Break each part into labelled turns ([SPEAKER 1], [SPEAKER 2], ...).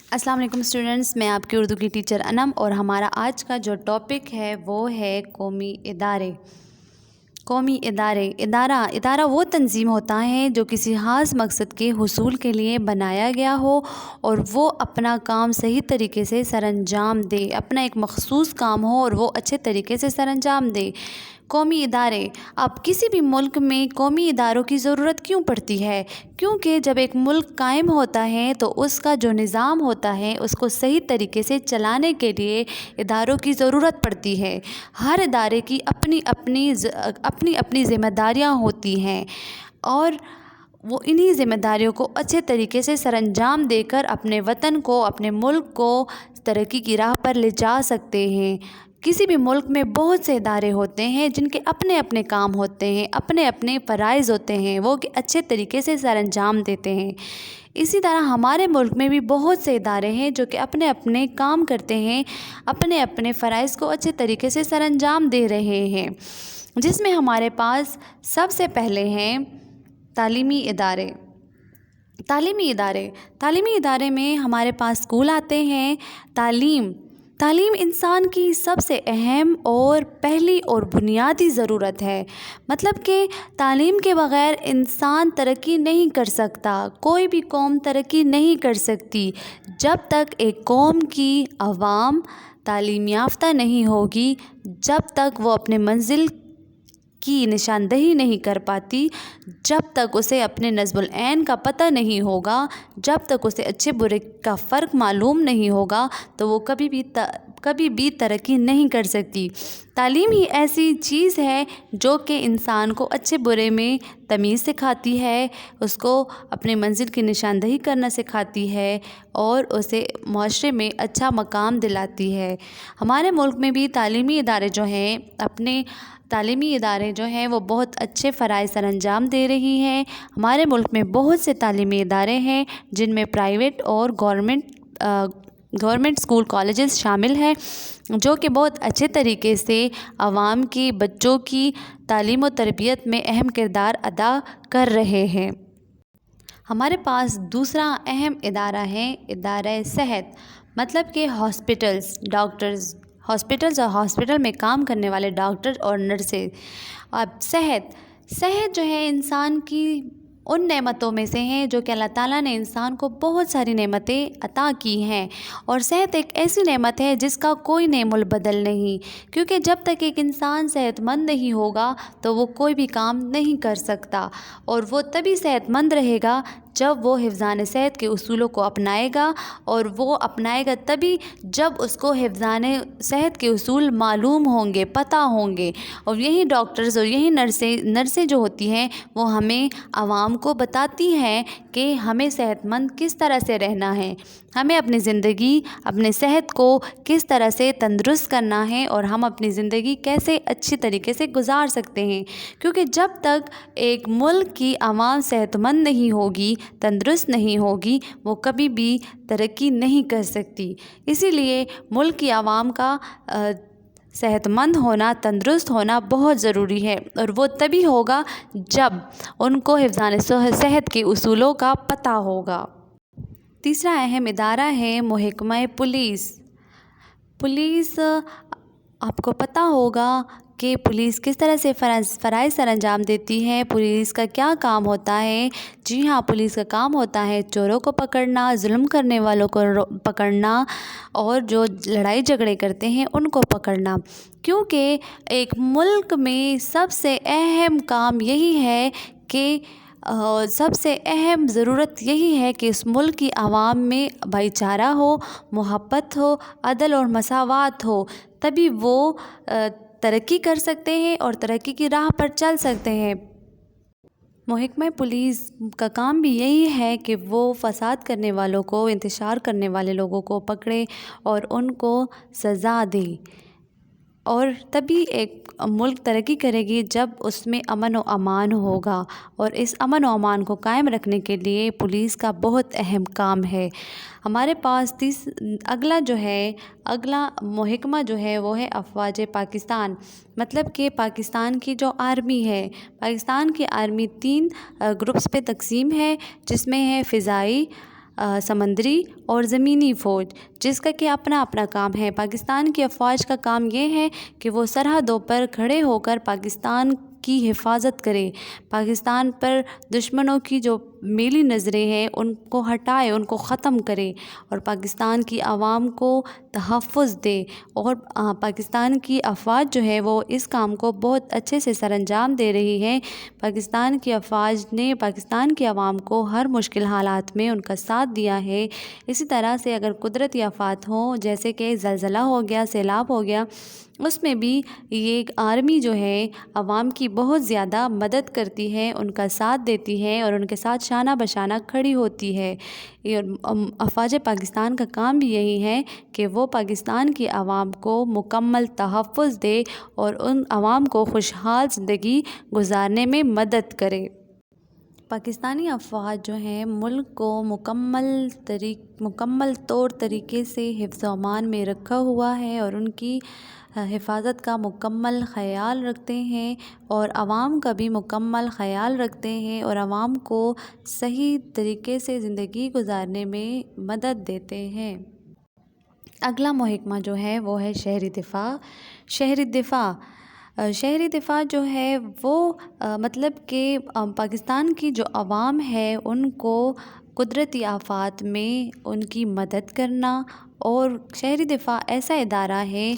[SPEAKER 1] अस्सलाम वालेकुम स्टूडेंट्स, मैं आपकी उर्दू की टीचर अनम और हमारा आज का जो टॉपिक है वो है कौमी इदारे। कौमी इदारा वो तंजीम होता है जो किसी ख़ास मकसद के हुसूल के लिए बनाया गया हो और वो अपना काम सही तरीके से सरअंजाम दे, अपना एक मखसूस काम हो और वो अच्छे तरीके से सरअंजाम दे। कौमी इदारे, अब किसी भी मुल्क में कौमी इदारों की ज़रूरत क्यों पड़ती है? क्योंकि जब एक मुल्क कायम होता है तो उसका जो निज़ाम होता है उसको सही तरीके से चलाने के लिए इदारों की ज़रूरत पड़ती है। हर इदारे की अपनी अपनी ज़िम्मेदारियाँ होती हैं और वो इन्हीं ज़िम्मेदारियों को अच्छे तरीके से सरअंजाम देकर अपने वतन को, अपने मुल्क को तरक्की की राह पर ले जा सकते हैं। किसी भी मुल्क में बहुत से इदारे होते हैं जिनके अपने अपने काम होते हैं, अपने अपने फ़राइज़ होते हैं, वो अच्छे तरीके से सरअंजाम देते हैं। इसी तरह हमारे मुल्क में भी बहुत से इदारे हैं जो कि अपने अपने काम करते हैं, अपने अपने फ़राइज़ को अच्छे तरीके से सरअंजाम दे रहे हैं, जिसमें हमारे पास सबसे पहले हैं तालीमी इदारे। तालीमी इदारे में हमारे पास स्कूल आते हैं। तालीम इंसान की सबसे अहम और पहली और बुनियादी ज़रूरत है। मतलब कि तालीम के बग़ैर इंसान तरक्की नहीं कर सकता, कोई भी कौम तरक्की नहीं कर सकती। जब तक एक कौम की आवाम तालीम याफ्ता नहीं होगी, जब तक वो अपने मंजिल की निशानदही नहीं कर पाती, जब तक उसे अपने नज़्मुल ऐन का पता नहीं होगा, जब तक उसे अच्छे बुरे का फ़र्क मालूम नहीं होगा, तो वो कभी भी तरक्की नहीं कर सकती। तालीम ही ऐसी चीज़ है जो कि इंसान को अच्छे बुरे में तमीज़ सिखाती है, उसको अपने मंजिल की निशानदही करना सिखाती है और उसे माशरे में अच्छा मकाम दिलाती है। हमारे मुल्क में भी तालीमी इदारे जो हैं वो बहुत अच्छे फ़राइज़ सरअंजाम दे रही हैं। हमारे मुल्क में बहुत से तालीमी इदारे हैं जिनमें प्राइवेट और गवर्नमेंट स्कूल कॉलेजेस शामिल हैं, जो कि बहुत अच्छे तरीके से आवाम की बच्चों की तालीम और तरबियत में अहम किरदार अदा कर रहे हैं। हमारे पास दूसरा अहम इदारा है इदारा सेहत। मतलब कि हॉस्पिटल्स और हॉस्पिटल में काम करने वाले डॉक्टर और नर्सेज। अब सेहत जो है इंसान की उन नेमतों में से हैं जो कि अल्लाह ताला ने इंसान को बहुत सारी नेमतें अता की हैं, और सेहत एक ऐसी नेमत है जिसका कोई नेमुल बदल नहीं, क्योंकि जब तक एक इंसान सेहतमंद नहीं होगा तो वो कोई भी काम नहीं कर सकता, और वो तभी सेहतमंद रहेगा जब वो हिफ़्ज़ान सेहत के उसूलों को अपनाएगा, और वो अपनाएगा तभी जब उसको हिफ़्ज़ान सेहत के उसूल मालूम होंगे, पता होंगे। और यही डॉक्टर्स और यही नर्सें जो होती हैं वो हमें आवाम को बताती हैं कि हमें सेहतमंद किस तरह से रहना है, हमें अपनी ज़िंदगी, अपने सेहत को किस तरह से तंदुरुस्त करना है और हम अपनी ज़िंदगी कैसे अच्छी तरीके से गुजार सकते हैं। क्योंकि जब तक एक मुल्क की आवाम सेहतमंद नहीं होगी, तंदुरुस्त नहीं होगी, वो कभी भी तरक्की नहीं कर सकती। इसीलिए मुल्क की आवाम का सेहतमंद होना, तंदुरुस्त होना बहुत ज़रूरी है, और वो तभी होगा जब उनको हिफ़्ज़ान सेहत के उसूलों का पता होगा। तीसरा अहम इदारा है महकमा पुलिस। आपको पता होगा कि पुलिस किस तरह से फ़राइज़ सरअंजाम देती है, पुलिस का क्या काम होता है। जी हाँ, पुलिस का काम होता है चोरों को पकड़ना, जुल्म करने वालों को पकड़ना, और जो लड़ाई झगड़े करते हैं उनको पकड़ना। क्योंकि एक मुल्क में सबसे अहम काम यही है कि सबसे अहम ज़रूरत यही है कि इस मुल्क की आवाम में भाईचारा हो, मोहब्बत हो, अदल और मसावात हो, तभी वो तरक्की कर सकते हैं और तरक्की की राह पर चल सकते हैं। महकमा पुलिस का काम भी यही है कि वो फ़साद करने वालों को, इंतशार करने वाले लोगों को पकड़े और उनको सज़ा दे, और तभी एक मुल्क तरक्की करेगी जब उसमें अमन व अमान होगा, और इस अमन व अमान को कायम रखने के लिए पुलिस का बहुत अहम काम है। हमारे पास अगला महकमा जो है वो है अफ़वाज पाकिस्तान। मतलब कि पाकिस्तान की जो आर्मी है, पाकिस्तान की आर्मी 3 ग्रुप्स पे तकसीम है, जिसमें है फ़िज़ाई, سمندری اور زمینی فوج، جس کا کہ اپنا اپنا کام ہے۔ پاکستان کی افواج کا کام یہ ہے کہ وہ سرحدوں پر کھڑے ہو کر پاکستان کی حفاظت کرے، پاکستان پر دشمنوں کی جو میلی نظریں ہیں ان کو ہٹائے، ان کو ختم کرے اور پاکستان کی عوام کو تحفظ دے۔ اور پاکستان کی افواج جو ہے وہ اس کام کو بہت اچھے سے سر انجام دے رہی ہے۔ پاکستان کی افواج نے پاکستان کی عوام کو ہر مشکل حالات میں ان کا ساتھ دیا ہے۔ اسی طرح سے اگر قدرتی آفات ہوں جیسے کہ زلزلہ ہو گیا، سیلاب ہو گیا، اس میں بھی یہ آرمی جو ہے عوام کی بہت زیادہ مدد کرتی ہے، ان کا ساتھ دیتی ہے اور ان کے ساتھ شانہ بشانہ کھڑی ہوتی ہے۔ افواج پاکستان کا کام بھی یہی ہے کہ وہ پاکستان کی عوام کو مکمل تحفظ دے اور ان عوام کو خوشحال زندگی گزارنے میں مدد کرے۔ پاکستانی افواج جو ہیں ملک کو مکمل طور طریقے سے حفظ و امان میں رکھا ہوا ہے اور ان کی حفاظت کا مکمل خیال رکھتے ہیں اور عوام کا بھی مکمل خیال رکھتے ہیں اور عوام کو صحیح طریقے سے زندگی گزارنے میں مدد دیتے ہیں۔ اگلا محکمہ جو ہے وہ ہے شہری دفاع۔ شہری دفاع جو ہے وہ مطلب کہ پاکستان کی جو عوام ہے ان کو قدرتی آفات میں ان کی مدد کرنا، اور شہری دفاع ایسا ادارہ ہے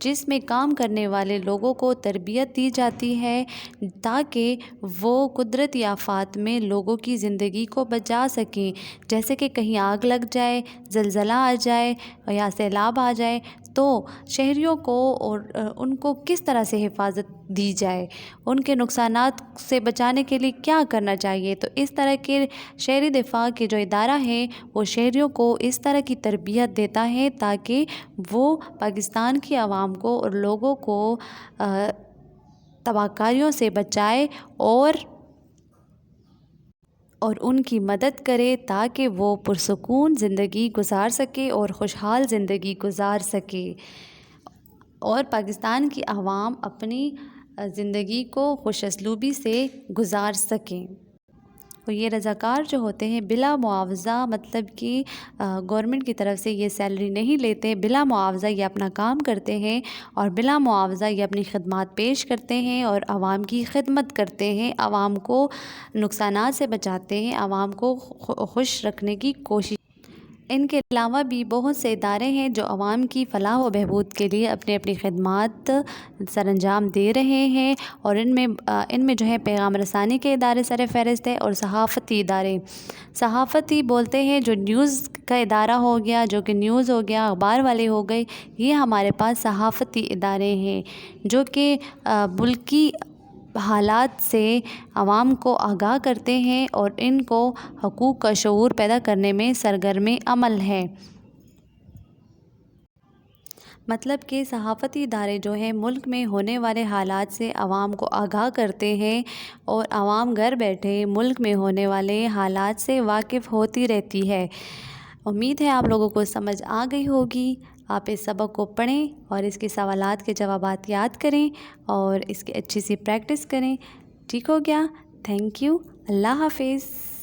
[SPEAKER 1] جس میں کام کرنے والے لوگوں کو تربیت دی جاتی ہے تاکہ وہ قدرتی آفات میں لوگوں کی زندگی کو بچا سکیں، جیسے کہ کہیں آگ لگ جائے، زلزلہ آ جائے یا سیلاب آ جائے تو شہریوں کو اور ان کو کس طرح سے حفاظت دی جائے، ان کے نقصانات سے بچانے کے لیے کیا کرنا چاہیے۔ تو اس طرح کے شہری دفاع کے جو ادارہ ہے وہ شہریوں کو اس طرح کی تربیت دیتا ہے تاکہ وہ پاکستان کی عوام کو اور لوگوں کو تباہ کاریوں سے بچائے اور ان کی مدد کرے تاکہ وہ پرسکون زندگی گزار سکے اور خوشحال زندگی گزار سکے اور پاکستان کی عوام اپنی زندگی کو خوش اسلوبی سے گزار سکیں۔ اور یہ رضاکار جو ہوتے ہیں بلا معاوضہ، مطلب کہ گورنمنٹ کی طرف سے یہ سیلری نہیں لیتے، بلا معاوضہ یہ اپنا کام کرتے ہیں اور بلا معاوضہ یہ اپنی خدمات پیش کرتے ہیں اور عوام کی خدمت کرتے ہیں، عوام کو نقصانات سے بچاتے ہیں، عوام کو خوش رکھنے کی کوشش۔ ان کے علاوہ بھی بہت سے ادارے ہیں جو عوام کی فلاح و بہبود کے لیے اپنی خدمات سر انجام دے رہے ہیں، اور ان میں جو ہے پیغام رسانی کے ادارے سر فہرست ہے اور صحافتی ادارے۔ صحافتی بولتے ہیں جو نیوز کا ادارہ ہو گیا، جو کہ نیوز ہو گیا، اخبار والے ہو گئے، یہ ہمارے پاس صحافتی ادارے ہیں جو کہ ملکی حالات سے عوام کو آگاہ کرتے ہیں اور ان کو حقوق کا شعور پیدا کرنے میں سرگرم عمل ہے۔ مطلب کہ صحافتی ادارے جو ہیں ملک میں ہونے والے حالات سے عوام کو آگاہ کرتے ہیں اور عوام گھر بیٹھے ملک میں ہونے والے حالات سے واقف ہوتی رہتی ہے۔ امید ہے آپ لوگوں کو سمجھ آ گئی ہوگی۔ آپ اس سبق کو پڑھیں اور اس کے سوالات کے جوابات یاد کریں اور اس کی اچھی سی پریکٹس کریں۔ ٹھیک ہو گیا؟ Thank you. اللہ حافظ۔